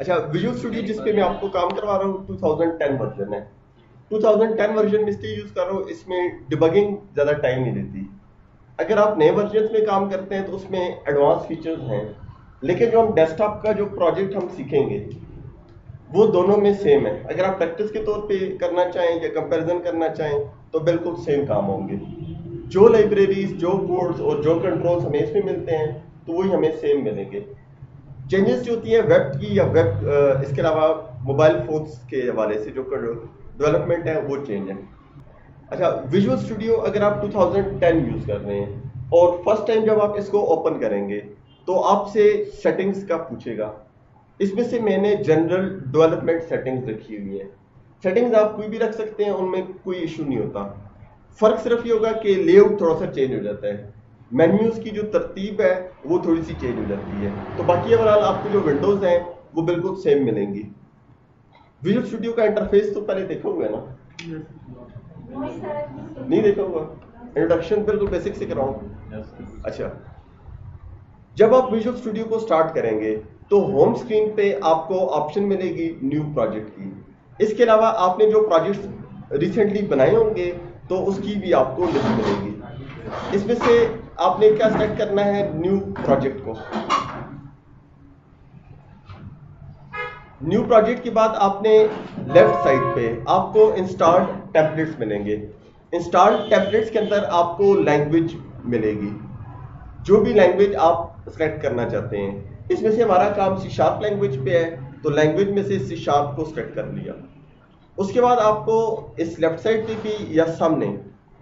अच्छा, visual studio जिस पे मैं आपको काम करवा रहा हूँ 2010 वर्जन है। 2010 वर्जन में इसलिए यूज कर रहा हूँ, इसमें डिबगिंग ज्यादा टाइम नहीं लेती। अगर आप नए वर्जन में काम करते हैं तो उसमें एडवांस फीचर्स हैं, लेकिन जो हम डेस्कटॉप का जो प्रोजेक्ट हम सीखेंगे वो दोनों में सेम है। अगर आप प्रैक्टिस के तौर पे करना चाहें या कंपैरिजन करना चाहें तो बिल्कुल सेम काम होंगे। जो लाइब्रेरीज, जो कोड्स और जो कंट्रोल्स हमें इसमें मिलते हैं तो वही हमें सेम मिलेंगे। चेंजेस जो होती है वेब की या वेब इसके अलावा मोबाइल फोन्स के हवाले से जो डेवलपमेंट है वो चेंज है। अच्छा, विजुअल स्टूडियो अगर आप 2010 यूज कर रहे हैं और फर्स्ट टाइम जब आप इसको ओपन करेंगे तो आपसे सेटिंग्स का पूछेगा। इसमें से मैंने जनरल डेवलपमेंट सेटिंग्स रखी हुई है। सेटिंग्स आप कोई भी रख सकते हैं, उनमें कोई इशू नहीं होता। फर्क सिर्फ ये होगा कि लेआउट थोड़ा सा चेंज हो जाता है, मेन्यूज की जो तरतीब है वो थोड़ी सी चेंज हो जाती है। तो बाकी ओवरऑल आपको जो विंडोज हैं वो बिल्कुल सेम मिलेंगी। विजुअल स्टूडियो का इंटरफेस तो पहले देखा हुआ है ना? नहीं देखा हुआ? इंट्रोडक्शन बिल्कुल बेसिक से कराऊं? अच्छा, जब आप विजुअल स्टूडियो को स्टार्ट करेंगे तो होम स्क्रीन पे आपको ऑप्शन मिलेगी न्यू प्रोजेक्ट की। इसके अलावा आपने जो प्रोजेक्ट्स रिसेंटली बनाए होंगे तो उसकी भी आपको लिस्ट मिलेगी। इसमें से आपने क्या सेलेक्ट करना है, न्यू प्रोजेक्ट को। न्यू प्रोजेक्ट के बाद आपने लेफ्ट साइड पे आपको इंस्टॉल्ड टेम्पलेट्स मिलेंगे। इंस्टॉल्ड टेम्पलेट्स के अंदर आपको लैंग्वेज मिलेगी, जो भी लैंग्वेज आप सेलेक्ट करना चाहते हैं। इसमें से हमारा काम सी शार्प लैंग्वेज पे है तो लैंग्वेज में से सी शार्प को सेलेक्ट कर लिया। उसके बाद आपको इस लेफ्ट साइड पे भी या सामने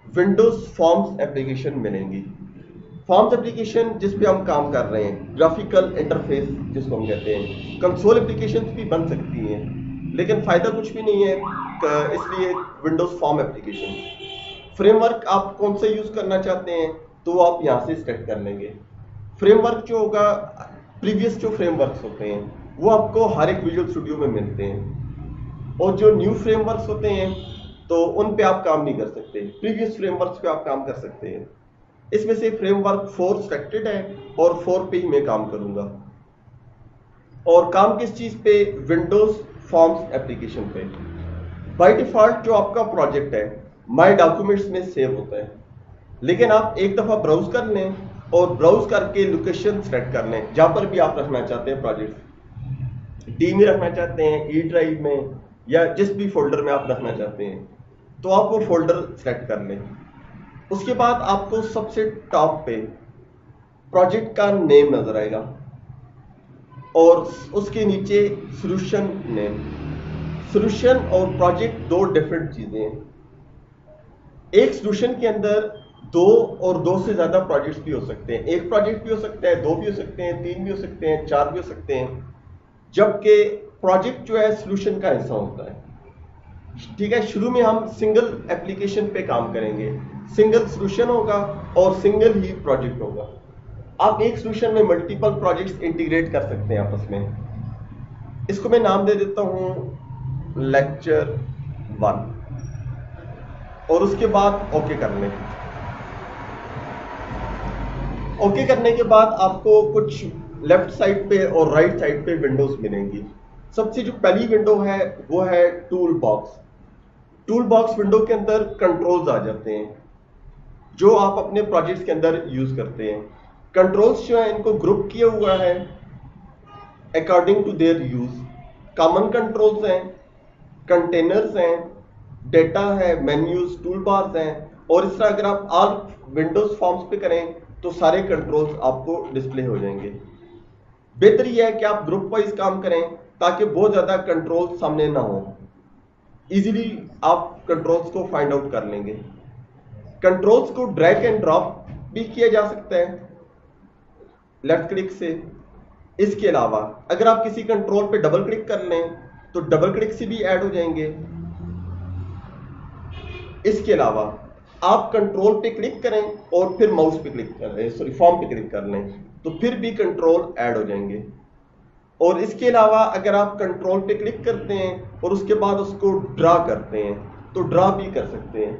विंडोज फॉर्म्स एप्लीकेशन मिलेंगी। फॉर्म्स एप्लीकेशन जिस पे हम काम कर रहे हैं, ग्राफिकल इंटरफेस जिसको हम कहते हैं। कंसोल एप्लीकेशन भी बन सकती हैं लेकिन फायदा कुछ भी नहीं है, इसलिए विंडोज फॉर्म एप्लीकेशन। फ्रेमवर्क आप कौन सा यूज करना चाहते हैं तो वो आप यहाँ से सेलेक्ट कर लेंगे। फ्रेमवर्क जो होगा, प्रीवियस जो फ्रेमवर्क्स होते हैं वो आपको हर एक विजुअल स्टूडियो में मिलते हैं, और जो न्यू फ्रेमवर्क्स होते हैं तो उन पे आप काम नहीं कर सकते, प्रीवियस फ्रेमवर्क्स पे आप काम कर सकते हैं। इसमें से फ्रेमवर्क 4 सिलेक्टेड है और 4 पे ही मैं काम करूंगा। और काम किस चीज पे? विंडोज फॉर्म्स एप्लीकेशन पे। बाय डिफॉल्ट जो आपका प्रोजेक्ट है माय डॉक्यूमेंट्स में सेव होता है, लेकिन आप एक दफा ब्राउज कर लें और ब्राउज करके लोकेशन सेलेक्ट कर लें जहां पर भी आप रखना चाहते हैं प्रोजेक्ट। डी में रखना चाहते हैं, ई ड्राइव में, या जिस भी फोल्डर में आप रखना चाहते हैं तो आप वो फोल्डर सेलेक्ट कर लें। उसके बाद आपको सबसे टॉप पे प्रोजेक्ट का नेम नजर आएगा और उसके नीचे सॉल्यूशन नेम। सॉल्यूशन और प्रोजेक्ट दो डिफरेंट चीजें हैं। एक सॉल्यूशन के अंदर 2 और 2 से ज्यादा प्रोजेक्ट्स भी हो सकते हैं। एक प्रोजेक्ट भी हो सकता है, 2 भी हो सकते हैं, 3 भी हो सकते हैं, 4 भी हो सकते हैं, जबकि प्रोजेक्ट जो है सॉल्यूशन का हिस्सा होता है। ठीक है, शुरू में हम सिंगल एप्लीकेशन पे काम करेंगे, सिंगल सॉल्यूशन होगा और सिंगल ही प्रोजेक्ट होगा। आप एक सॉल्यूशन में मल्टीपल प्रोजेक्ट्स इंटीग्रेट कर सकते हैं आपस में। इसको मैं नाम दे देता हूं लेक्चर 1 और उसके बाद ओके कर लें। ओके करने के बाद आपको कुछ लेफ्ट साइड पे और राइट साइड पे विंडोज मिलेंगी। सबसे जो पहली विंडो है वो है tool box. Tool box window के अंदर कंट्रोल्स आ जाते हैं जो आप अपने प्रोजेक्ट्स के अंदर यूज करते हैं। कंट्रोल्स जो है इनको ग्रुप किया हुआ है according to their use. Common controls हैं, कंटेनर्स हैं, डेटा है, मेन्यूज, टूल बार्स हैं, और इस तरह अगर आप ऑल विंडोज फॉर्म्स पे करें तो सारे कंट्रोल्स आपको डिस्प्ले हो जाएंगे। बेहतर यह है कि आप ग्रुप वाइज काम करें ताकि बहुत ज्यादा कंट्रोल सामने ना हो, इजीली आप कंट्रोल्स को फाइंड आउट कर लेंगे। कंट्रोल्स को ड्रैग एंड ड्रॉप भी किया जा सकता है लेफ्ट क्लिक से। इसके अलावा अगर आप किसी कंट्रोल पे डबल क्लिक कर लें तो डबल क्लिक से भी ऐड हो जाएंगे। इसके अलावा आप कंट्रोल पे क्लिक करें और फिर माउस पे क्लिक कर लें, सॉरी फॉर्म पे क्लिक कर लें तो फिर भी कंट्रोल ऐड हो जाएंगे। और इसके अलावा अगर आप कंट्रोल पे क्लिक करते हैं और उसके बाद उसको ड्रा करते हैं तो ड्रा भी कर सकते हैं,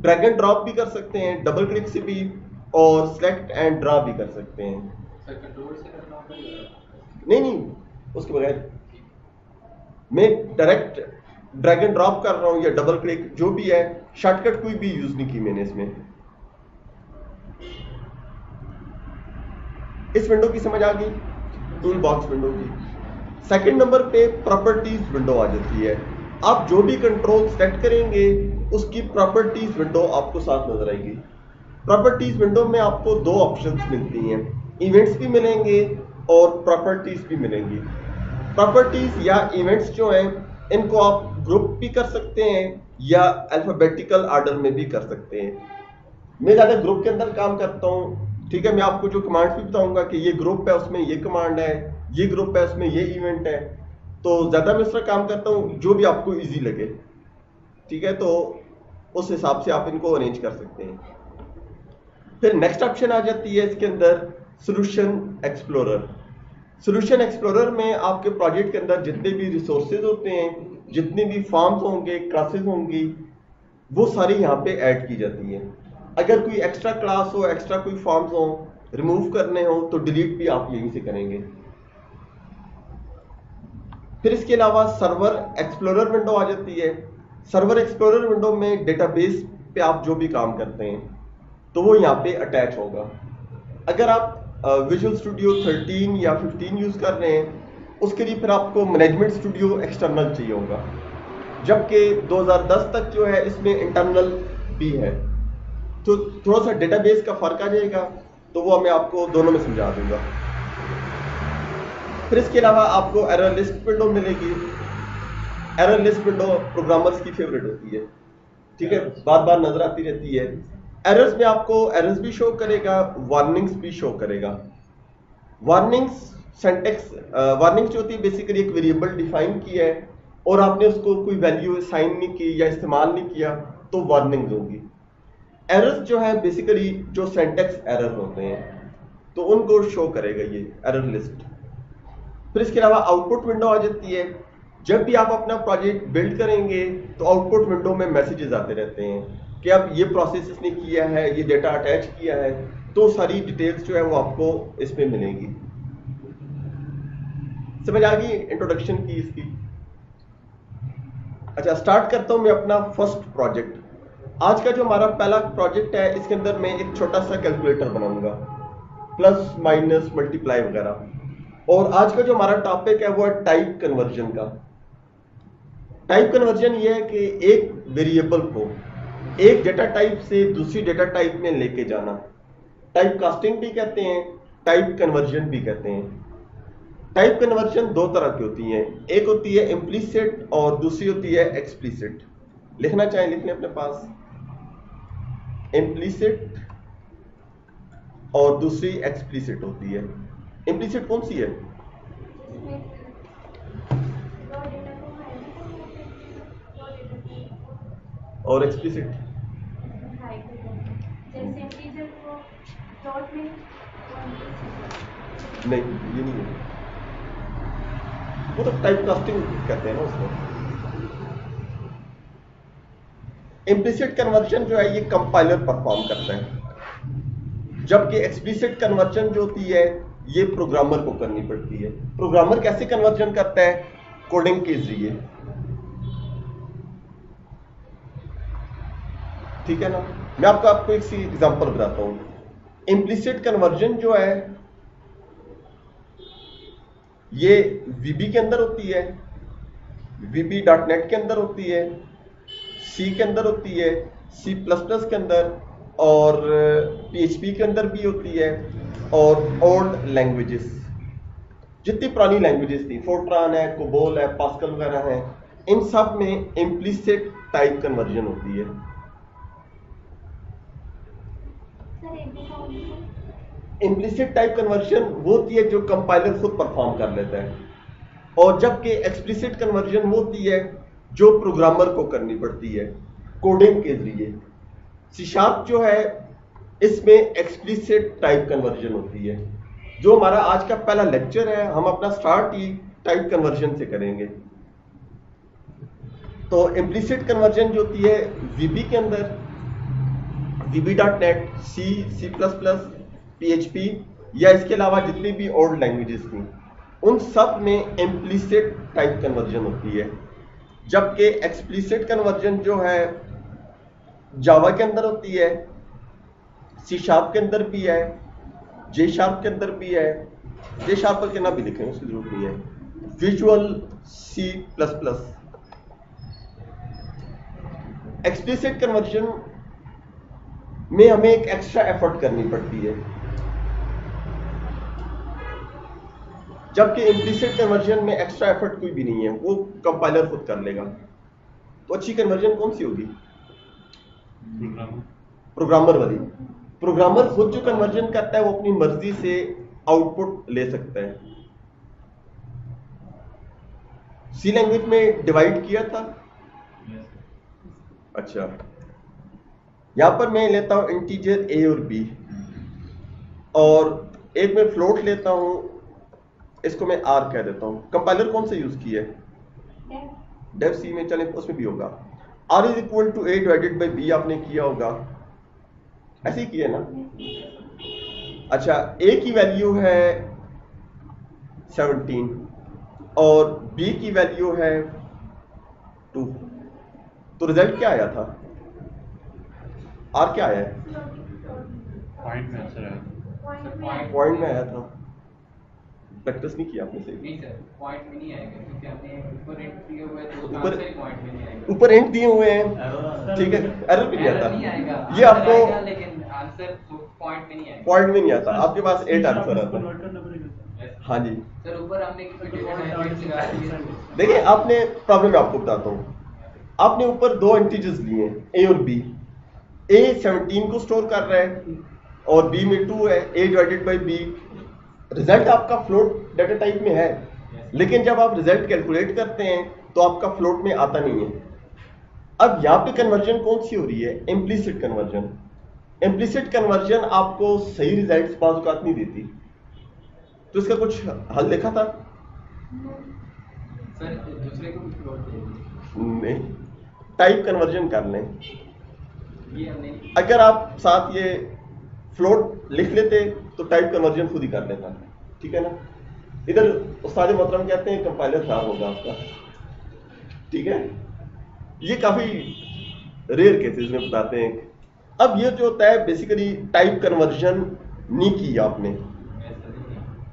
ड्रैग एंड ड्रॉप भी कर सकते हैं डबल क्लिक से भी, और सेलेक्ट एंड ड्रा भी कर सकते हैं। सर कंट्रोल से करना होगा? नहीं, उसके बगैर मैं डायरेक्ट ड्रैग एंड ड्रॉप कर रहा हूं या डबल क्लिक, जो भी है, शॉर्टकट कोई भी यूज नहीं की मैंने इसमें। इस विंडो की समझ आ गई, टूल बॉक्स विंडो की। सेकंड नंबर पे प्रॉपर्टीज विंडो आ जाती है। आप जो भी कंट्रोल सेट करेंगे उसकी प्रॉपर्टीज विंडो आपको साथ नजर आएगी। प्रॉपर्टीज विंडो में आपको दो ऑप्शंस मिलती हैं, इवेंट्स भी मिलेंगे और प्रॉपर्टीज भी मिलेंगी। प्रॉपर्टीज या इवेंट्स जो हैं इनको आप ग्रुप भी कर सकते हैं या अल्फाबेटिकल ऑर्डर में भी कर सकते हैं। मैं ज्यादा ग्रुप के अंदर काम करता हूँ, ठीक है। मैं आपको जो कमांड्स भी बताऊंगा कि ये ग्रुप है उसमें ये कमांड है, ये ग्रुप है उसमें ये इवेंट है, तो ज्यादा मैं उस तरह काम करता हूँ जो भी आपको इजी लगे, ठीक है। तो उस हिसाब से आप इनको अरेंज कर सकते हैं। फिर नेक्स्ट ऑप्शन आ जाती है इसके अंदर सोल्यूशन एक्सप्लोरर। सोल्यूशन एक्सप्लोरर में आपके प्रोजेक्ट के अंदर जितने भी रिसोर्सेज होते हैं, जितने भी फॉर्म्स होंगे, क्लासेस होंगी, वो सारी यहाँ पे ऐड की जाती है। अगर कोई एक्स्ट्रा क्लास हो, एक्स्ट्रा कोई फॉर्म्स हो, रिमूव करने हो तो डिलीट भी आप यहीं से करेंगे। फिर इसके अलावा सर्वर एक्सप्लोरर विंडो आ जाती है। सर्वर एक्सप्लोरर विंडो में डेटाबेस पे आप जो भी काम करते हैं तो वो यहाँ पे अटैच होगा। अगर आप विजुअल स्टूडियो 13 या 15 यूज कर रहे हैं उसके लिए फिर आपको मैनेजमेंट स्टूडियो एक्सटर्नल चाहिए होगा, जबकि 2010 तक जो है इसमें इंटरनल भी है। तो थोड़ा सा डेटाबेस का फर्क आ जाएगा, तो वो मैं आपको दोनों में समझा दूंगा। फिर इसके अलावा आपको एरर लिस्ट विंडो मिलेगी। एरर लिस्ट विंडो प्रोग्रामर्स की फेवरेट होती है, ठीक है, बार बार नजर आती रहती है। एरर्स में आपको एरर्स भी शो करेगा, वार्निंग्स भी शो करेगा। वार्निंग्स सिंटैक्स, वार्निंग्स जो होती है बेसिकली एक वेरिएबल डिफाइन किया है और आपने उसको कोई वैल्यू असाइन नहीं की या इस्तेमाल नहीं किया तो वार्निंग्स होगी। एरर्स जो है बेसिकली जो सिंटैक्स एरर होते हैं तो उनको शो करेगा ये एरर लिस्ट। फिर इसके अलावा आउटपुट विंडो आ जाती है। जब भी आप अपना प्रोजेक्ट बिल्ड करेंगे तो आउटपुट विंडो में मैसेजेस आते रहते हैं कि अब ये प्रोसेस इसने किया है, ये डेटा अटैच किया है, तो सारी डिटेल्स जो है वो आपको इसमें मिलेंगी। समझ आ गई इंट्रोडक्शन की इसकी। अच्छा, स्टार्ट करता हूं मैं अपना फर्स्ट प्रोजेक्ट। आज का जो हमारा पहला प्रोजेक्ट है इसके अंदर मैं एक छोटा सा कैलकुलेटर बनाऊंगा, प्लस माइनस मल्टीप्लाई वगैरह। और आज का जो हमारा टॉपिक है वो है टाइप कन्वर्जन का। टाइप कन्वर्जन ये है कि एक वेरिएबल को एक डेटा टाइप से दूसरी डेटा टाइप में लेके जाना। टाइप कास्टिंग भी कहते हैं, टाइप कन्वर्जन भी कहते हैं। टाइप कन्वर्जन दो तरह की होती है, एक होती है इम्प्लीसिट और दूसरी होती है एक्सप्लिसिट। लिखना चाहें लिख लें अपने पास, इम्प्लीसिट और दूसरी एक्सप्लिसिट होती है। इम्प्लीसिट कौन सी है? और एक्सप्लिसिट नहीं, ये नहीं है, वो तो टाइप कास्टिंग कहते हैं ना उसको। इम्प्लिसिट कन्वर्जन जो है ये कंपाइलर परफॉर्म करता है, जबकि एक्सप्लिसिट कन्वर्जन जो होती है ये प्रोग्रामर को करनी पड़ती है। प्रोग्रामर कैसे कन्वर्जन करता है? कोडिंग के जरिए, ठीक है ना। मैं आपको एक सी एग्जांपल बताता हूं। इम्प्लिसिट कन्वर्जन जो है ये VB के अंदर होती है, VB.NET के अंदर होती है, C के अंदर होती है, C++ के अंदर और PHP के अंदर भी होती है। और ओल्ड लैंग्वेजेस, जितनी पुरानी लैंग्वेजेस थी, फोर्ट्रान है, कोबोल है, पास्कल वगैरह है, इन सब में इम्प्लिसिट टाइप कन्वर्जन होती है। इम्प्लिसिट टाइप कन्वर्जन वो होती है जो कंपाइलर खुद परफॉर्म कर लेता है, और जबकि एक्सप्लिसिट कन्वर्जन वो होती है जो प्रोग्रामर को करनी पड़ती है कोडिंग के जरिए। C# जो है इसमें एक्सप्लिसिट टाइप कन्वर्जन होती है। जो हमारा आज का पहला लेक्चर है हम अपना स्टार्ट ही टाइप कन्वर्जन से करेंगे। तो इम्प्लिसिट कन्वर्जन जो होती है VB के अंदर, VB.NET, C++, PHP या इसके अलावा जितनी भी ओल्ड लैंग्वेजेस थी, उन सब में इम्प्लिसिट टाइप कन्वर्जन होती है, जबकि एक्सप्लिसिट कन्वर्जन जो है जावा के अंदर होती है, सी शार्प के अंदर भी है, जे शार्प के अंदर भी है। जे शार्प पर के ना भी लिखें, उसकी जरूरत नहीं है। Visual C plus plus. Explicit conversion में हमें एक एक्स्ट्रा एफर्ट करनी पड़ती है, जबकि इम्प्लिसिट कन्वर्जन में एक्स्ट्रा एफर्ट कोई भी नहीं है, वो कंपाइलर खुद कर लेगा। तो अच्छी कन्वर्जन कौन सी होगी? प्रोग्रामर वाली। प्रोग्रामर खुद जो कन्वर्जन करता है वो अपनी मर्जी से आउटपुट ले सकता है। सी लैंग्वेज में डिवाइड किया था। अच्छा, यहां पर मैं लेता हूं इंटीजर ए और बी, और एक मैं फ्लोट लेता हूं, इसको मैं आर कह देता हूं। कंपाइलर कौन सा यूज किया है? डेव सी में। चले उसमें भी होगा। R is equal to A divided by b, आपने किया होगा, ऐसे ही किया ना। अच्छा, ए की वैल्यू है 17 और बी की वैल्यू है 2, तो रिजल्ट क्या आया था? आर क्या आया है? पॉइंट में आंसर आया। पॉइंट में आया था। प्रैक्टिस नहीं किया आपने से? नहीं सर, पॉइंट में नहीं आएगा क्योंकि हमने ऊपर एंड दिए हुए हैं, तो ऊपर आंसर ही पॉइंट में नहीं आएगा। ऊपर एंड दिए हुए हैं, ठीक है, एरर भी नहीं एरर नहीं आता। आएगा, ये आंसर आपको आएगा, लेकिन आंसर पॉइंट में नहीं आएगा। पॉइंट में नहीं आता, आपके पास 8 आंसर आता है। हाँ जी, सर ऊपर हमने किसी डिफरेंट टाइप लगा दिए। देखिए आपने प्रॉब्लम आपको बताता हूँ। आपने ऊपर दो इंटीजर्स लिए हैं, ए और बी। ए 17 को स्टोर कर रहा है और बी में 2 है। ए डिवाइडेड बाई बी, रिजल्ट आपका फ्लोट डाटा टाइप में है, लेकिन जब आप रिजल्ट कैलकुलेट करते हैं तो आपका फ्लोट में आता नहीं है। अब यहाँ पे कन्वर्जन कौन सी हो रही है? Implicit conversion. इम्प्लिसिट कन्वर्जन आपको सही रिजल्ट्स बाज़ औक़ात नहीं देती, तो इसका कुछ हल देखा था? सर दूसरे को भी फ्लोट दे नहीं, टाइप कन्वर्जन कर लें। ये हमने अगर आप साथ ये फ्लोट लिख लेते तो टाइप कन्वर्जन खुद ही कर लेता, ठीक है ना। इधर उस्ताद मोहतरम कहते हैं कंपाइलर खराब होगा आपका, ठीक है। ये काफी रेयर केसेस में बताते हैं। अब ये जो होता है बेसिकली टाइप कन्वर्जन नहीं की आपने,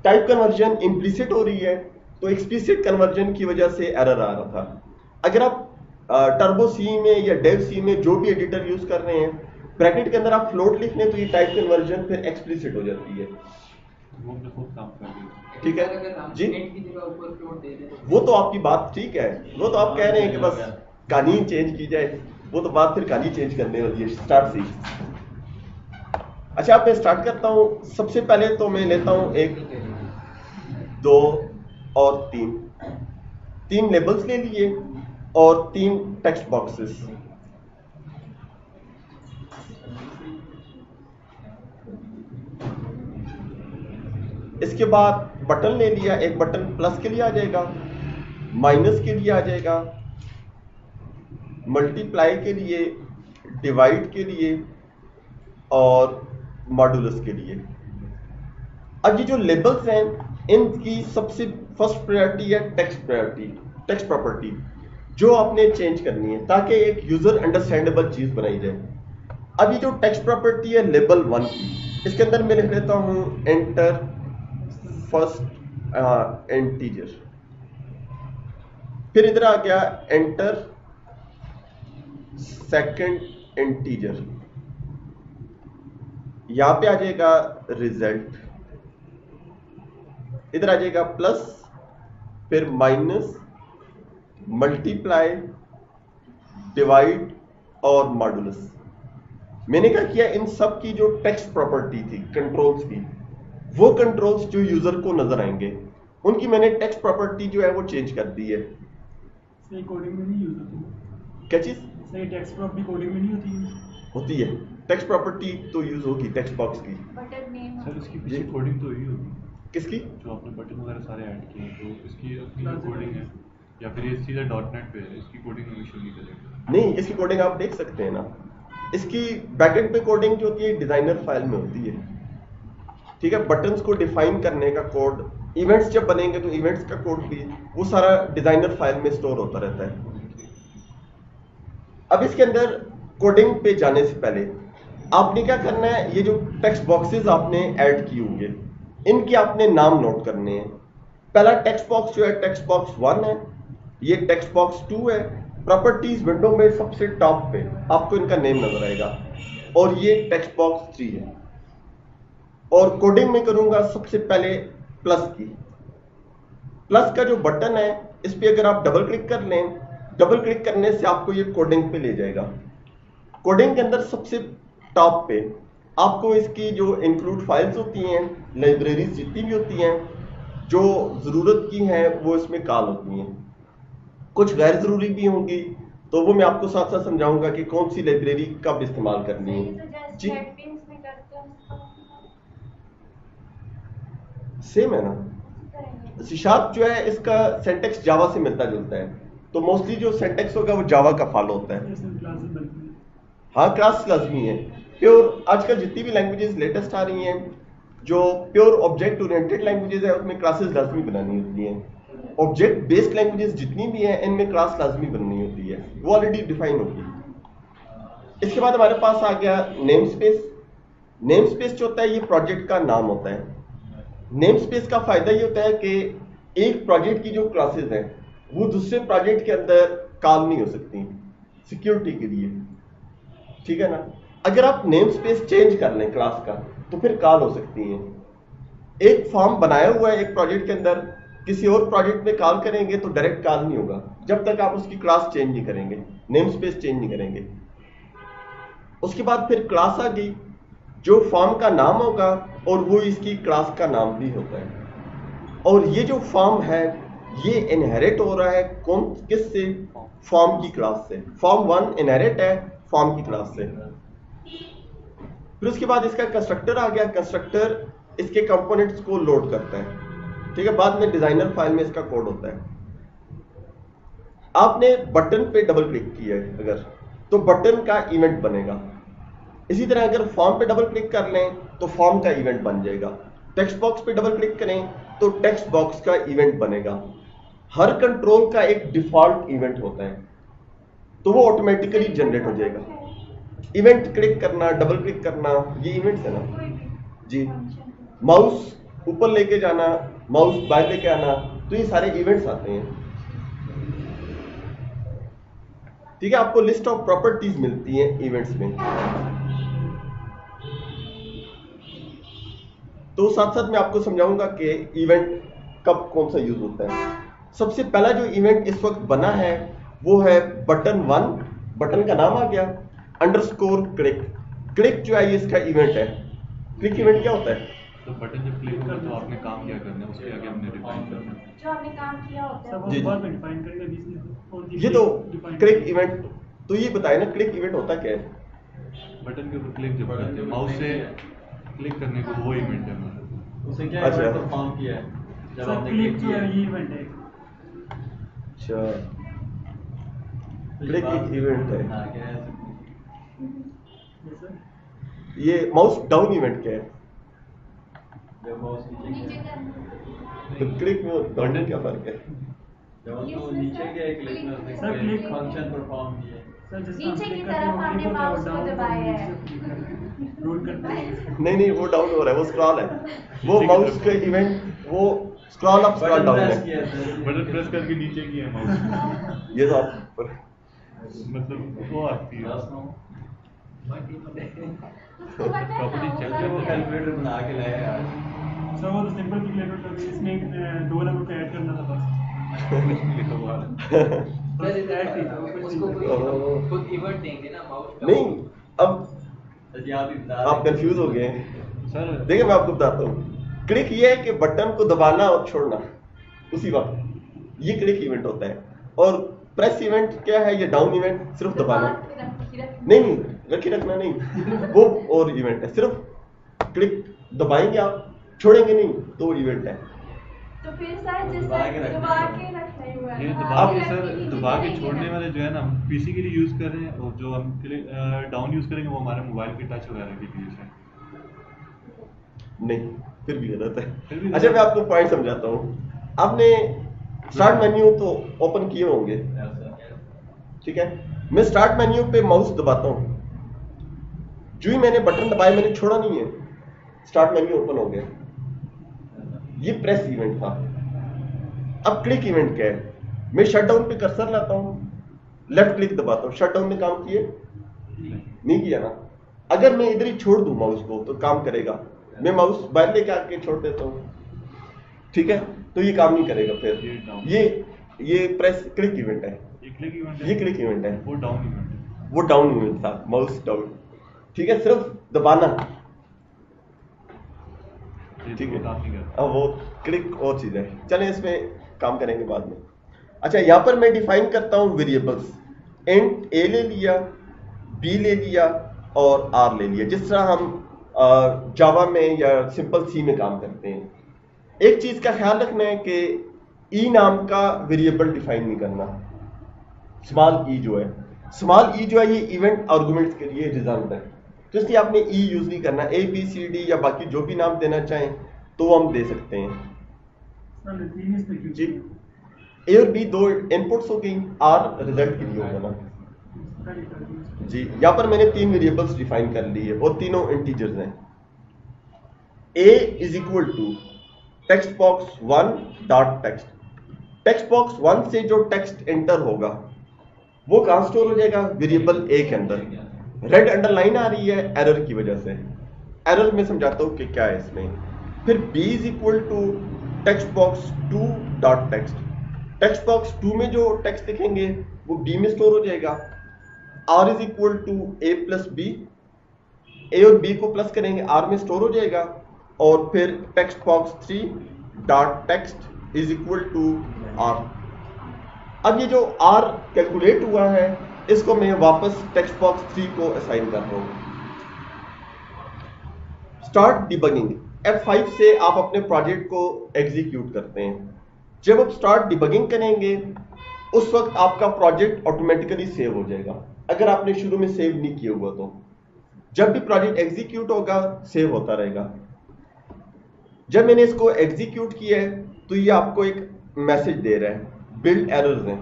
टाइप कन्वर्जन इम्प्लिसिट हो रही है, तो एक्सप्लिसिट कन्वर्जन की वजह से एरर आ रहा था। अगर आप टर्बो सी में या डेव सी में जो भी एडिटर यूज कर रहे हैं, ब्रैकेट के अंदर आप फ्लोट लिख लें तो ये टाइप कन्वर्जन फिर एक्सप्लिसिट हो जाती है। वो तो खुद काम कर रही है। ठीक है अगर हम जी, एंड की जगह ऊपर फ्लोट दे दें वो तो आपकी बात ठीक है, वो तो आप कह रहे हैं कि बस कहानी चेंज की जाए, वो तो बात फिर कहानी चेंज करने वाली है स्टार्ट से। अच्छा, अब मैं स्टार्ट करता हूँ। सबसे पहले तो मैं लेता हूँ 1 2 और 3 लेबल्स ले लिए और 3 टेक्स्ट बॉक्सेस। इसके बाद बटन ले लिया, एक बटन प्लस के लिए आ जाएगा, माइनस के लिए आ जाएगा, मल्टीप्लाई के लिए, डिवाइड के लिए और मॉडुलस के लिए। अब ये जो लेबल्स हैं इनकी सबसे फर्स्ट प्रायोरिटी है टेक्स्ट प्रायोरिटी, टेक्स्ट प्रॉपर्टी, जो आपने चेंज करनी है ताकि एक यूजर अंडरस्टैंडेबल चीज बनाई जाए। अब ये जो टेक्स्ट प्रॉपर्टी है लेबल 1 की, इसके अंदर मैं लिख लेता हूं एंटर फर्स्ट इंटीजर, फिर इधर आ गया एंटर सेकंड इंटीजर, यहां पे आ जाएगा रिजल्ट, इधर आ जाएगा प्लस, फिर माइनस, मल्टीप्लाई, डिवाइड और मॉडुलस। मैंने क्या किया, इन सब की जो टेक्स्ट प्रॉपर्टी थी कंट्रोल्स की, वो कंट्रोल्स जो यूजर को नजर आएंगे उनकी मैंने टेक्स्ट प्रॉपर्टी जो है वो चेंज कर दी है। सही कोडिंग में नहीं यूज होती। क्या चीज? सही टेक्स्ट प्रॉपर्टी कोडिंग में नहीं होती यूज। होती है टेक्स्ट प्रॉपर्टी तो यूज होगी टेक्स्ट बॉक्स की। बटन नेम सर इसकी पीछे कोडिंग तो हुई होगी, किसकी? जो आपने बटन वगैरह सारे ऐड किए हैं, तो इसकी अपनी कोडिंग है या फिर ये सीधा .NET पे है, इसकी कोडिंग में नहीं करेगा? नहीं, इसकी कोडिंग आप देख सकते हैं ना। इसकी बैकएंड पे कोडिंग जो होती है डिजाइनर फाइल में होती है, ठीक है। बटन्स को डिफाइन करने का कोड इवेंट्स जब बनेंगे तो इवेंट्स का कोड भी वो सारा डिजाइनर फाइल में स्टोर होता रहता है। अब इसके अंदर कोडिंग पे जाने से पहले आपने क्या करना है, ये जो टेक्स्ट बॉक्सेस आपने ऐड किए होंगे इनके आपने नाम नोट करने हैं। पहला टेक्स्ट बॉक्स जो है टेक्स्ट बॉक्स 1 है, ये टेक्स्ट बॉक्स 2 है। प्रॉपर्टीज विंडो में सबसे टॉप पे आपको इनका नेम नजर आएगा, और ये टेक्स्ट बॉक्स 3 है। और कोडिंग में करूंगा सबसे पहले प्लस की। प्लस का जो बटन है इस पे अगर आप डबल क्लिक कर लें, डबल क्लिक करने से आपको ये कोडिंग पे ले जाएगा। कोडिंग के अंदर सबसे टॉप पे आपको इसकी जो इंक्लूड फाइल्स होती हैं, लाइब्रेरीज जितनी भी होती हैं जो जरूरत की हैं वो इसमें कॉल होती हैं। कुछ गैर जरूरी भी होंगी, तो वो मैं आपको साथ साथ समझाऊंगा कि कौन सी लाइब्रेरी कब इस्तेमाल करनी है। जी सेम है ना। C# जो है इसका सिंटेक्स जावा से मिलता जुलता है, तो मोस्टली जो सिंटेक्स होगा वो जावा का फॉलो होता है। हाँ क्लास लाजमी है। प्योर आजकल जितनी भी लैंग्वेजेस लेटेस्ट आ रही हैं, जो प्योर ऑब्जेक्ट ओरिएंटेड लैंग्वेजेस है उसमें क्लासेस लाजमी बनानी होती हैं। ऑब्जेक्ट बेस्ड लैंग्वेजेस जितनी भी हैं इनमें क्लास लाजमी बननी होती है, वो ऑलरेडी डिफाइन होती है। इसके बाद हमारे पास आ गया नेम स्पेस। नेम स्पेस जो होता है ये प्रोजेक्ट का नाम होता है। नेम स्पेस का फायदा ये होता है कि एक प्रोजेक्ट की जो क्लासेस हैं वो दूसरे प्रोजेक्ट के अंदर कॉल नहीं हो सकती सिक्योरिटी के लिए, ठीक है ना। अगर आप नेम स्पेस चेंज कर लें क्लास का तो फिर कॉल हो सकती हैं। एक फॉर्म बनाया हुआ है एक प्रोजेक्ट के अंदर, किसी और प्रोजेक्ट में कॉल करेंगे तो डायरेक्ट कॉल नहीं होगा जब तक आप उसकी क्लास चेंज नहीं करेंगे, नेम स्पेस चेंज नहीं करेंगे। उसके बाद फिर क्लास आ गई, जो फॉर्म का नाम होगा और वो इसकी क्लास का नाम भी होता है। और ये जो फॉर्म है ये इनहेरिट हो रहा है कौन किससे, फॉर्म की क्लास से। फॉर्म 1 इनहेरिट है फॉर्म की क्लास से। फिर उसके बाद इसका कंस्ट्रक्टर आ गया। कंस्ट्रक्टर इसके कंपोनेंट्स को लोड करता है, ठीक है। बाद में डिजाइनर फाइल में इसका कोड होता है। आपने बटन पे डबल क्लिक किया है अगर, तो बटन का इवेंट बनेगा। इसी तरह अगर फॉर्म पे डबल क्लिक कर लें तो फॉर्म का इवेंट बन जाएगा। टेक्स्ट बॉक्स पे डबल क्लिक करें तो टेक्स्ट बॉक्स का इवेंट बनेगा। हर कंट्रोल का एक डिफॉल्ट इवेंट होता है, तो वो ऑटोमेटिकली जनरेट हो जाएगा। इवेंट क्लिक करना, डबल क्लिक करना, ये इवेंट्स है ना जी। माउस ऊपर लेके जाना, माउस बाहर लेके आना, तो ये सारे इवेंट्स आते हैं, ठीक है। आपको लिस्ट ऑफ प्रॉपर्टीज मिलती हैं इवेंट्स में। तो साथ साथ मैं आपको समझाऊंगा कि इवेंट कब कौन सा यूज होता है। सबसे पहला जो इवेंट इस वक्त बना है वो है बटन 1। बटन का नाम आ गया अंडरस्कोर क्लिक। क्लिक जो है ये इसका इवेंट है। क्लिक इवेंट क्या होता है? तो बटन जब क्लिक होगा तो आपने काम क्या करना है, उसके आगे हमने डिफाइन करना है जो हमने काम किया होता है। जी, बाद में डिफाइन करेंगे बीच में। ये तो क्लिक इवेंट, तो ये बताए ना क्लिक इवेंट होता क्या है? बटन के ऊपर क्लिक जब करते हैं माउस से क्लिक करने को, वो इवेंट है हमारा। उसे क्या अच्छा। इवेंट परफॉर्म किया है जब सर आपने क्लिक क्लिक जो किया है ये इवेंट है। अच्छा, क्लिक एक इवेंट है। हाँ, क्या है जैसे ये माउस डाउन इवेंट क्या है? जब माउस नीचे नीचे गया, करना। तो क्लिक में और डाउन में क्या फर्क है? जब उसको नीचे गया क्लिक में उसने सर, कोई click- फंक्शन परफॉर्म किया। सर जैसे नीचे हम की click तरफ करते हैं, हमने click होता है, mouse को down दबाया है। रोल करते हैं। नहीं नहीं, वो डाउन हो रहा है, वो स्क्रॉल है। वो माउस का इवेंट वो scroll up scroll button down press है। किया सर। बटन प्रेस करके नीचे किया है माउस, ये तो आप मतलब वो आती है। दस नौ। उसको पता है प्रॉपर्टी ना, चल वो रही वो है। करते हैं। कैलकुलेटर बना के लाया यार। सर वो तो सिंपल कैलकुलेटर था, इसमें 2 नंबर को ऐड करना था बस। कुछ नहीं लिखा हुआ है। बस ऐड थी तो कुछ उसको नहीं कोई खुद इवेंट देंगे ना माउस नहीं, अब जी आप ही बता आप रहे हैं। कंफ्यूज हो गए। सर देखिए मैं आपको बताता हूँ। क्लिक ये है कि बटन को दबाना और छोड़ना उसी वक्त, ये क्लिक इवेंट होता है। और प्रेस इवेंट क्या है? ये डाउन इवेंट, सिर्फ दबाना। नहीं नहीं, रखी रखना नहीं, वो और इवेंट है। सिर्फ क्लिक दबाएंगे आप, छोड़ेंगे नहीं, तो वो इवेंट है। तो फिर सर जिस दबा के दबा के रखना ही हुआ है। ये हाँ, दबा के रखने सर की भी दबा के नहीं छोड़ने है। वाले जो है ना हम पीसी के लिए यूज कर रहे हैं, और जो हम डाउन यूज करेंगे वो हमारे मोबाइल के टच वगैरह के लिए है। नहीं, फिर भी गलत फिर है। भी अच्छा गलत मैं आपको पॉइंट समझाता हूँ। आपने स्टार्ट मेन्यू तो ओपन किए होंगे, ठीक है। मैं स्टार्ट मेन्यू पे माउस दबाता हूँ, जो ही मैंने बटन दबाया मैंने छोड़ा नहीं है, स्टार्ट मेन्यू ओपन हो गया। ये प्रेस इवेंट था। अब क्लिक इवेंट क्या है? मैं शटडाउन पे कर्सर लाता हूँ, लेफ्ट क्लिक दबाता हूँ, शटडाउन ने काम किए नहीं किया ना। अगर मैं इधर ही छोड़ दूं माउस को तो काम करेगा। मैं माउस बाहर लेके आके छोड़ देता हूँ, ठीक है, तो ये काम नहीं करेगा। फिर ये प्रेस क्लिक इवेंट है, ये क्लिक इवेंट है, ये क्लिक इवेंट है, वो डाउन इवेंट है। वो डाउन इवेंट था, माउस डाउन, ठीक है, सिर्फ दबाना, ठीक है। काम नहीं करता। अब वो क्लिक और चीज है, चलें इसमें काम करेंगे बाद में। अच्छा यहाँ पर मैं डिफाइन करता हूँ वेरिएबल्स, इंट ए ले लिया, बी ले लिया और आर ले लिया, जिस तरह हम जावा में या सिंपल सी में काम करते हैं। एक चीज का ख्याल रखना है कि ई नाम का वेरिएबल डिफाइन नहीं करना। स्मॉल ई जो है ये इवेंट आर्गुमेंट्स के लिए रिजर्व्ड है, तो इसलिए आपने ई यूज नहीं करना। ए बी सी डी या बाकी जो भी नाम देना चाहें तो हम दे सकते हैं जी। ए और बी दो इनपुट्स हो गई, आर रिजल्ट के लिए होगा ना जी। यहां पर मैंने 3 वेरिएबल्स डिफाइन कर ली है और तीनों इंटीजर्स हैं। A is equal to text box 1 dot text. Text box 1 से जो टेक्स्ट एंटर होगा वो कहां स्टोर हो जाएगा? वेरिएबल ए के अंदर। रेड अंडरलाइन आ रही है एरर की वजह से, एरर में समझाता हूं कि क्या है इसमें। फिर b is equal to text box 2 dot text. Text box 2 में जो टेक्स्ट लिखेंगे वो b में स्टोर हो जाएगा। r is equal to a plus b, a और b को प्लस करेंगे r में स्टोर हो जाएगा। और फिर text box 3 dot text is equal to r। अब ये जो r कैलकुलेट हुआ है इसको मैं वापस टेक्स्ट बॉक्स 3 को असाइन कर रहा हूं। स्टार्ट डिबगिंग, F5 से आप अपने प्रोजेक्ट को एग्जीक्यूट करते हैं। जब आप स्टार्ट डिबगिंग करेंगे उस वक्त आपका प्रोजेक्ट ऑटोमेटिकली सेव हो जाएगा, अगर आपने शुरू में सेव नहीं किया हुआ तो। जब भी प्रोजेक्ट एग्जीक्यूट होगा सेव होता रहेगा। जब मैंने इसको एग्जीक्यूट किया है तो ये आपको एक मैसेज दे रहा है बिल्ड एरर्स हैं,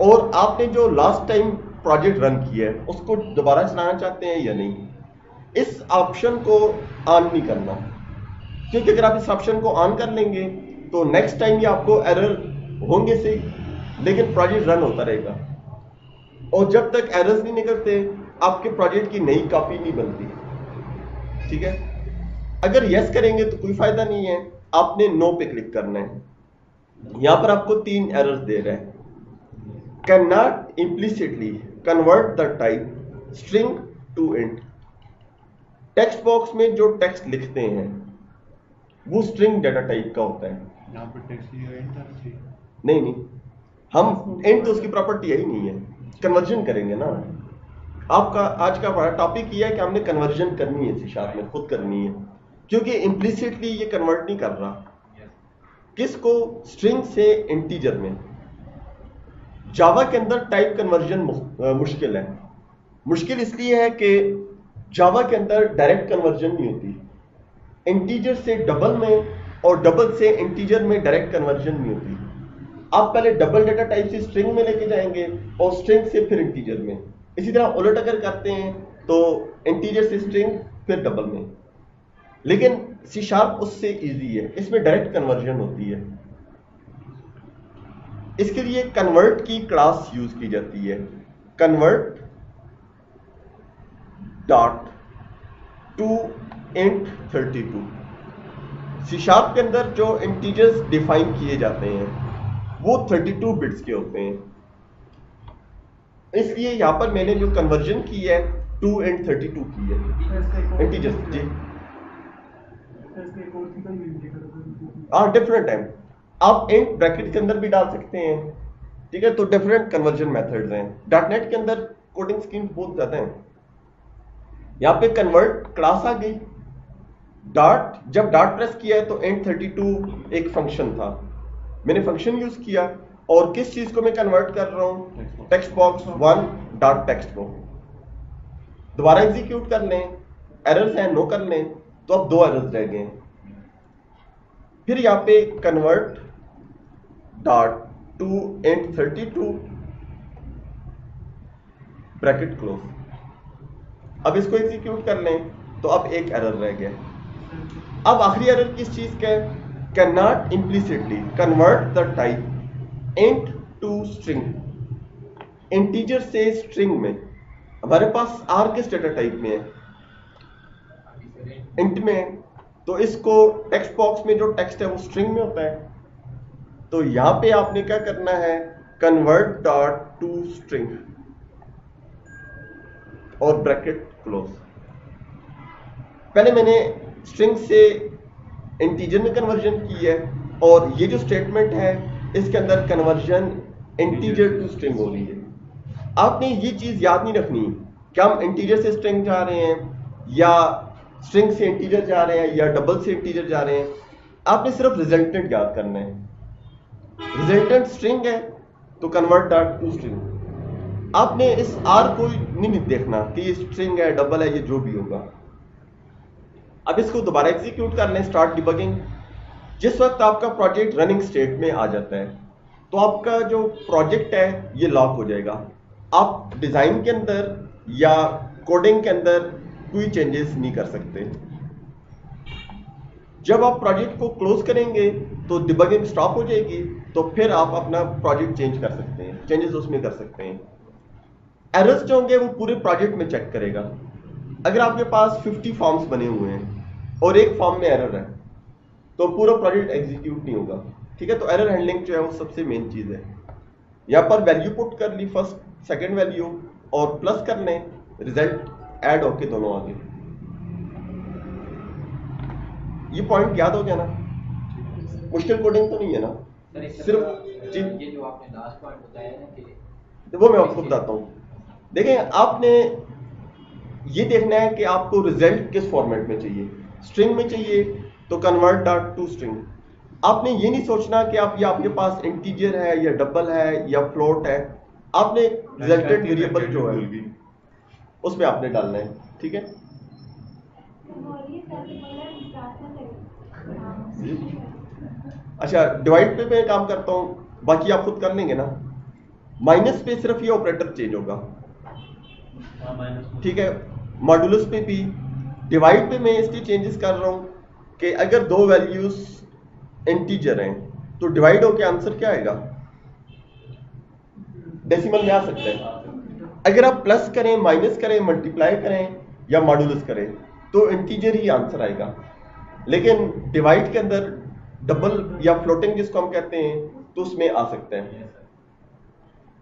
और आपने जो लास्ट टाइम प्रोजेक्ट रन किया है उसको दोबारा चलाना चाहते हैं या नहीं। इस ऑप्शन को ऑन नहीं करना, क्योंकि अगर आप इस ऑप्शन को ऑन कर लेंगे तो नेक्स्ट टाइम ये आपको एरर होंगे सही लेकिन प्रोजेक्ट रन होता रहेगा, और जब तक एरर्स नहीं निकलते आपके प्रोजेक्ट की नई कॉपी नहीं बनती, ठीक है। अगर यस करेंगे तो कोई फायदा नहीं है, आपने नो पे क्लिक करना है। यहां पर आपको 3 एरर्स दे रहा है। Can not implicitly convert the type string to int. Text box में जो टेक्स्ट लिखते हैं वो स्ट्रिंग डाटा टाइप का होता है। यहाँ पर टेक्स्ट ही इंट आना चाहिए। नहीं, हम इंट तो उसकी प्रॉपर्टी है ही नहीं है, कन्वर्जन करेंगे ना। आपका आज का बड़ा टॉपिक ये है कि हमने कन्वर्जन करनी है, C# में खुद करनी है, क्योंकि इम्प्लिसिटली ये कन्वर्ट नहीं कर रहा। किसको? स्ट्रिंग से इंटीजर में। जावा के अंदर टाइप कन्वर्जन मुश्किल है। मुश्किल इसलिए है कि जावा के अंदर डायरेक्ट कन्वर्जन नहीं होती। इंटीजर से डबल में और डबल से इंटीजर में डायरेक्ट कन्वर्जन नहीं होती। आप पहले डबल डाटा टाइप से स्ट्रिंग में लेके जाएंगे और स्ट्रिंग से फिर इंटीजर में। इसी तरह उलट अगर करते हैं तो इंटीजर से स्ट्रिंग फिर डबल में। लेकिन C# उससे इजी है, इसमें डायरेक्ट कन्वर्जन होती है। इसके लिए कन्वर्ट की क्लास यूज की जाती है, convert dot to int 32। C# के अंदर जो इंटीजर्स डिफाइन किए जाते हैं वो 32 बिट्स के होते हैं। इसलिए यहां पर मैंने जो कन्वर्जन की है 2 इंट 32 की है इंटीजर्स जी। हाँ, डिफरेंट है। आप इंट ब्रैकेट के अंदर भी डाल सकते हैं, ठीक है। तो डिफरेंट कन्वर्जन मेथड्स हैं। .NET के अंदर कोडिंग स्कीम्स बहुत ज्यादा हैं। यहाँ पे कन्वर्ट क्लास आ गई, डॉट, जब डॉट प्रेस किया है तो इंट 32 एक फंक्शन था, मैंने फंक्शन यूज किया। और किस चीज को मैं कन्वर्ट कर रहा हूँ? टेक्स्ट बॉक्स 1 डॉट टेक्स्ट को। दोबारा एग्जीक्यूट कर लें, एरर्स हैं नो कर लें तो अब 2 एरर्स रह गए। फिर यहाँ पे convert dot to int 32 bracket close. अब इसको एग्जीक्यूट कर लें तो अब एक एरर रह गया। अब आखिरी एरर किस चीज का है? Can not implicitly convert the type int to string. Integer से स्ट्रिंग में हमारे पास आर किस डेटा टाइप में है? इंट में है। तो इसको टेक्स्ट बॉक्स में जो टेक्स्ट है वो स्ट्रिंग में होता है। तो यहां पे आपने क्या करना है? कन्वर्ट डॉट टू स्ट्रिंग और ब्रैकेट क्लोज। पहले मैंने स्ट्रिंग से इंटीजर में कन्वर्जन की है और ये जो स्टेटमेंट है इसके अंदर कन्वर्जन इंटीजर टू स्ट्रिंग हो रही है। आपने ये चीज याद नहीं रखनी कि हम इंटीजर से स्ट्रिंग जा रहे हैं या स्ट्रिंग से इंटीजर जा रहे हैं या डबल से इंटीजर जा रहे हैं। आपने सिर्फ रिजल्टेंट याद करना है। रिजल्टेंट स्ट्रिंग है तो कन्वर्ट डॉट टू स्ट्रिंग। आपने इस आर को नहीं देखना कि ये स्ट्रिंग है, डबल है, ये जो भी होगा। अब इसको दोबारा एग्जीक्यूट कर लें, स्टार्ट डिबगिंग। जिस वक्त आपका प्रोजेक्ट रनिंग स्टेट में आ जाता है तो आपका जो प्रोजेक्ट है ये लॉक हो जाएगा। आप डिजाइन के अंदर या कोडिंग के अंदर कोई चेंजेस नहीं कर सकते। जब आप प्रोजेक्ट को क्लोज करेंगे तो डिबगिंग स्टॉप हो जाएगी, तो फिर आप अपना प्रोजेक्ट चेंज कर सकते हैं, चेंजेस उसमें कर सकते हैं। एरर्स जो होंगे वो पूरे प्रोजेक्ट में चेक करेगा। अगर आपके पास 50 फॉर्म्स बने हुए हैं और एक फॉर्म में एरर है तो पूरा प्रोजेक्ट एग्जीक्यूट नहीं होगा। ठीक है, तो एरर हैंडलिंग जो है वो सबसे मेन चीज है। यहां पर वैल्यू पुट कर ली, फर्स्ट सेकंड वैल्यू, और प्लस कर लें, रिजल्ट ऐड होके दोनों आगे। ये पॉइंट याद हो गया ना? मुश्किल कोडिंग तो नहीं है ना? सर एक सिर्फ जी, ये जो आपने लास्ट पॉइंट बताया ना कि तो वो मैं आपको बताता हूँ। देखें, आपने ये देखना है कि आपको रिजल्ट किस फॉर्मेट में चाहिए। स्ट्रिंग में चाहिए तो कन्वर्ट डॉट टू स्ट्रिंग। आपने ये नहीं सोचना कि आप ये आपके पास इंटीजर है या डबल है या फ्लोट है। आपने रिजल्टेंट वेरिएबल जो है उसमें आपने डालना है। ठीक है, अच्छा डिवाइड पे मैं काम करता हूँ, बाकी आप खुद कर लेंगे ना। माइनस पे सिर्फ ये ऑपरेटर चेंज होगा। ठीक है, मॉडुलस पे भी। डिवाइड पे मैं इसलिए चेंजेस कर रहा हूँ कि अगर दो वैल्यूज इंटीजर हैं तो डिवाइड होके आंसर क्या आएगा? डेसिमल में आ सकता है। अगर आप प्लस करें, माइनस करें, मल्टीप्लाई करें या मॉडुलस करें तो इंटीजर ही आंसर आएगा। लेकिन डिवाइड के अंदर डबल या फ्लोटिंग जिसको हम कहते हैं तो उसमें आ सकता है।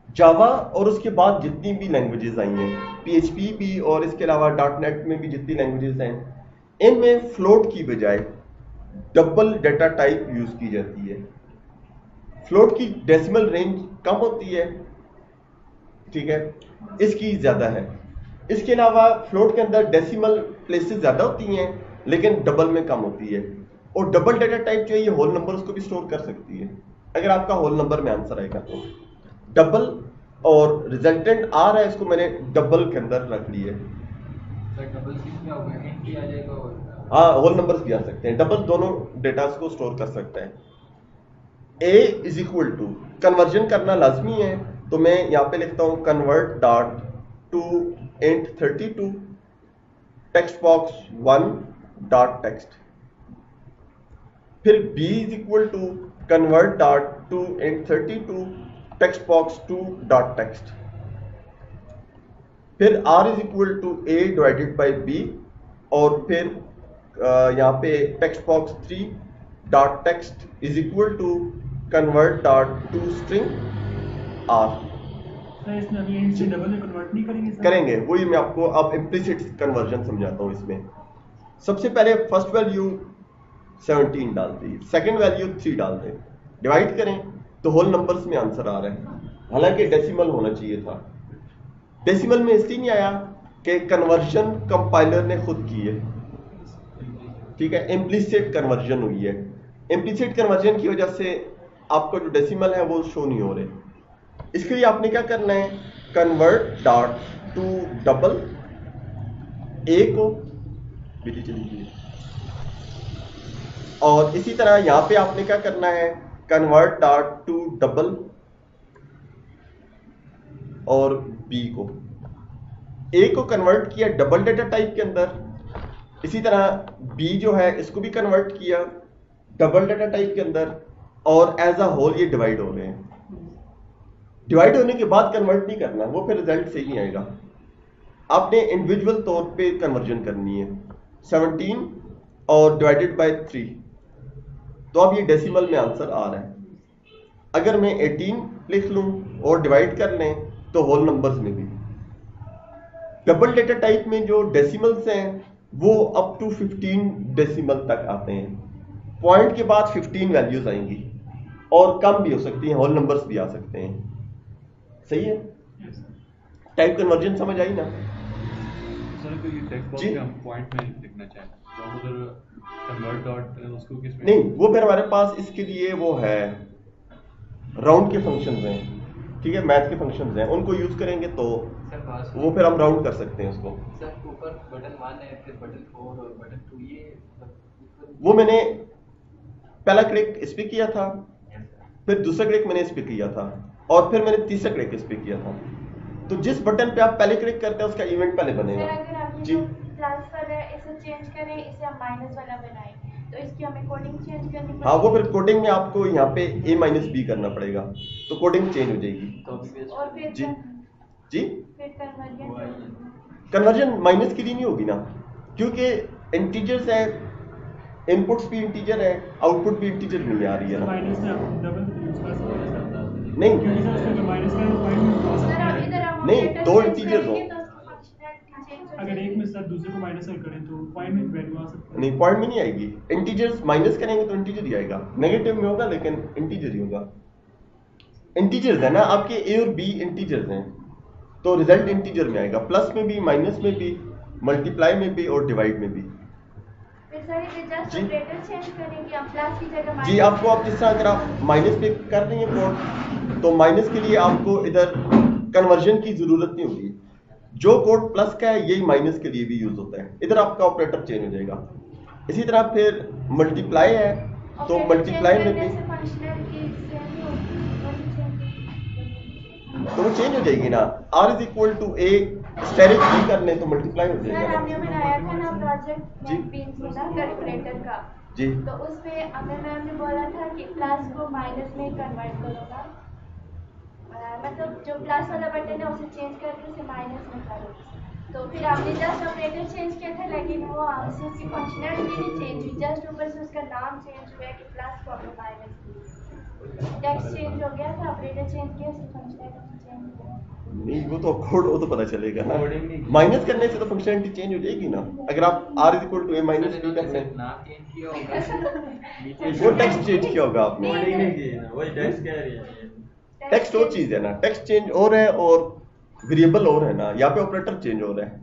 जावा और उसके बाद जितनी भी लैंग्वेजेस आई हैं, PHP भी और इसके अलावा .NET में भी जितनी लैंग्वेजेस हैं, इनमें फ्लोट की बजाय डबल डेटा टाइप यूज की जाती है। फ्लोट की डेसिमल रेंज कम होती है, ठीक है, इसकी ज्यादा है। इसके अलावा फ्लोट के अंदर डेसिमल प्लेसेस ज्यादा होती हैं लेकिन डबल में कम होती है। और डबल डेटा टाइप जो है ये होल नंबर उसको भी स्टोर कर सकती है अगर आपका होल नंबर में आंसर आएगा तो। डबल और रिजल्टेंट आ रहा है, इसको मैंने डबल के अंदर रख ली है। सर डबल सी क्या होगा? एंड भी आ जाएगा और हाँ, होल नंबर्स भी आ सकते हैं। डबल दोनों डेटा को स्टोर कर सकता है। A is equal to conversion करना लाजमी है, तो मैं यहाँ पे लिखता हूँ convert dot to int 32 text box 1 dot text. फिर B is equal to convert dot to int 32 text box 2 dot text. फिर R is equal to A divided by B और फिर यहाँ पे text box 3 dot text is equal to convert dot to string R. Sir इसमें अभी int से double में convert नहीं करेंगे सर? करेंगे, वही मैं आपको अब इम्प्लिसिट कन्वर्जन समझाता हूँ। इसमें सबसे पहले फर्स्ट वैल्यू 17 डाल दी, सेकेंड वैल्यू 3 डाल दें, डिवाइड करें तो होल नंबर्स में आंसर आ रहा है। हालांकि डेसिमल होना चाहिए था। डेसिमल में इसलिए नहीं आया कि कन्वर्जन कंपाइलर ने खुद की है, ठीक है, इम्प्लिसिट कन्वर्जन हुई है। इम्प्लिसिट कन्वर्जन की वजह से आपको जो डेसिमल है वो शो नहीं हो रहे। इसके लिए आपने क्या करना है, convert dot to double A को बिजली चली गई और इसी तरह यहाँ पे आपने क्या करना है, कन्वर्ट डॉट टू डबल और बी को, ए को कन्वर्ट किया डबल डेटा टाइप के अंदर, इसी तरह बी जो है इसको भी कन्वर्ट किया डबल डेटा टाइप के अंदर, और एज अ होल ये डिवाइड हो गए हैं। डिवाइड होने के बाद कन्वर्ट नहीं करना, वो फिर रिजल्ट सही नहीं आएगा। आपने इंडिविजुअल तौर पे कन्वर्जन करनी है। 17 और डिवाइडेड बाय 3, तो अब ये डेसिमल में आंसर आ रहा है। अगर मैं 18 लिख लूं और डिवाइड कर लें तो होल नंबर्स में भी। डबल डेटा टाइप में जो डेसिमल्स हैं वो अप टू 15 डेसिमल तक आते हैं। पॉइंट के बाद 15 वैल्यूज आएंगी और कम भी हो सकती हैं, होल नंबर्स भी आ सकते हैं। सही है? टाइप कन्वर्जन समझ आई ना? सर तो ये टेक्स्ट बॉक्स में हम पॉइंट में लिखना चाहें तो हम उधर कन्वर्ट डॉट उसको किस में? नहीं, वो फिर हमारे पास इसके लिए वो है, राउंड के फंक्शंस हैं, ठीक है, मैथ के फंक्शंस हैं, उनको यूज करेंगे तो वो फिर हम राउंड कर सकते हैं उसको। सर ऊपर बटन 1 है, फिर बटन 4 और बटन 2, ये वो मैंने पहला क्लिक इस पे किया था, फिर दूसरा क्लिक मैंने इस पे किया था, और फिर मैंने तीसरा क्लिक इस पे किया था। तो जिस बटन पे आप पहले क्लिक करते हैं उसका इवेंट पहले बनेगा। सर अगर आप जी, ये प्लस वाला है इसे चेंज करें, इसे हम माइनस वाला बनाएं, तो इसकी हमें कोडिंग चेंज करनी पड़ेगी। हाँ, वो फिर कोडिंग में आपको यहाँ पे a माइनस बी करना पड़ेगा, तो कोडिंग चेंज हो जाएगी। कॉपी पेस्ट और फिर जी जी, फिर कन्वर्जन कन्वर्जन माइनस के लिए नहीं होगी ना, क्योंकि इंटीजर्स है, इनपुट्स भी इंटीजर है, आउटपुट भी इंटीजर नहीं आ रही है ना। माइनस में आप डबल यूज कर सकते हैं। नहीं क्योंकि सर उसमें अगर माइनस का पॉइंट सर अब इधर हम नहीं, ऑपरेटर दो चेंज integers करेंगे हो। तो उसकी फंक्शनैलिटी चेंज हो अगर जाएगी। एक में सर दूसरे को माइनस कर करें तो पॉइंट में वैल्यू आ सकता है। नहीं, पॉइंट में नहीं आएगी, इंटीजर्स माइनस करेंगे तो इंटीजर ही आएगा, नेगेटिव में होगा लेकिन इंटीजर ही होगा। इंटीजर्स है ना, आपके ए और बी इंटीजर्स हैं, तो रिजल्ट इंटीजर में आएगा, प्लस में भी, माइनस में भी, मल्टीप्लाई में भी और डिवाइड में भी। फिर सर इसे जस्ट जी। ऑपरेटर चेंज करेंगे, हम प्लस की जगह जी, आपको आप जिस तरह अगर आप माइनस पे कर रही हैं कोड, तो माइनस के लिए आपको इधर कन्वर्जन की जरूरत नहीं होगी। जो कोड प्लस का है यही माइनस के लिए भी यूज होता है, इधर आपका ऑपरेटर चेंज हो जाएगा। इसी तरह फिर मल्टीप्लाई है तो मल्टीप्लाई में भी फंक्शनैलिटी सेम ही होगी, वही चेंज तो वो चेंज हो जाएगी ना। r is equal to a asterisk b करने तो मल्टीप्लाई हो सर जाएगा हमने ना। बनाया था ना प्रोजेक्ट जी। नेटबीन्स में ना कैलकुलेटर का, जी, तो उसमें हमें मैम ने बोला था कि प्लस को माइनस में कन्वर्ट करो ना, मतलब जो प्लस वाला बटन है उसे चेंज करके उसे माइनस में करो। तो फिर आपने जस्ट ऑपरेटर चेंज किया था, लेकिन वो हमसे उसकी फंक्शनैलिटी नहीं चेंज हुई, जस्ट ऊपर से उसका नाम चेंज हुआ कि प्लस को हमने माइनस किया। टेक्स्ट चेंज हो गया था, ऑपरेटर चेंज किया, उसकी फंक्शनैलिटी चेंज हो गई। नहीं, वो तो कोड वो तो पता चलेगा ना, Coding नहीं। माइनस करने से तो फंक्शनैलिटी चेंज हो जाएगी ना। अगर आप r is equal to a minus b करते हैं, नाम चेंज किया होगा। वो टेक्स्ट चेंज किया होगा आपने। कोडिंग नहीं की ना, वही टेक्स्ट कह रही है। टेक्स्ट और चीज है ना, टेक्स्ट चेंज और है और वेरिएबल और है ना, यहाँ पे ऑपरेटर चेंज हो रहा है,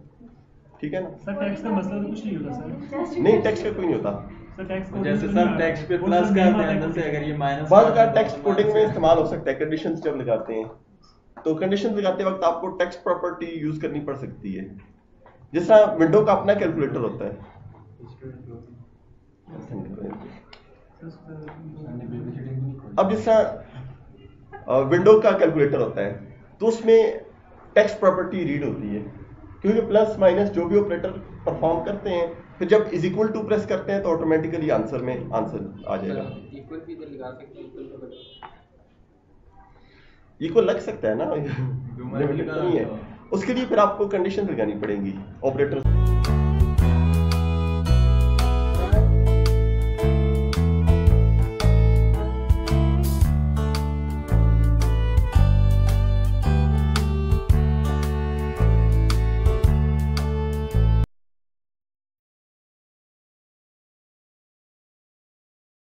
ठीक है ना। सर टैक्स का मसला तो कुछ नहीं होता सर। नहीं, टेक्स्ट का कोई नहीं होता। सर टैक्स जैसे सर टेक्स्ट पे प्लस करते हैं अंदर से, अगर ये माइनस बाद का टेक्स्ट कोडिंग में इस्तेमाल हो सकता है, कंडीशंस जब लगाते हैं तो कंडीशंस लगाते वक्त आपको टेक्स्ट प्रॉपर्टी यूज करनी पड़ सकती है। जिस तरह विंडो का अपना कैलकुलेटर होता है, अब जिस तरह विंडो का कैलकुलेटर होता है तो उसमें टेक्स्ट प्रॉपर्टी रीड होती है, क्योंकि प्लस माइनस जो भी ऑपरेटर परफॉर्म करते हैं, फिर जब इज इक्वल टू प्रेस करते हैं तो ऑटोमेटिकली आंसर में आंसर आ जाएगा। इक्वल भी इधर लगा सकते हैं, इक्वल तो बटन इक्वल लग सकता है ना, लिमिटेड तो नहीं है। उसके लिए फिर आपको कंडीशन लगानी पड़ेंगी ऑपरेटर।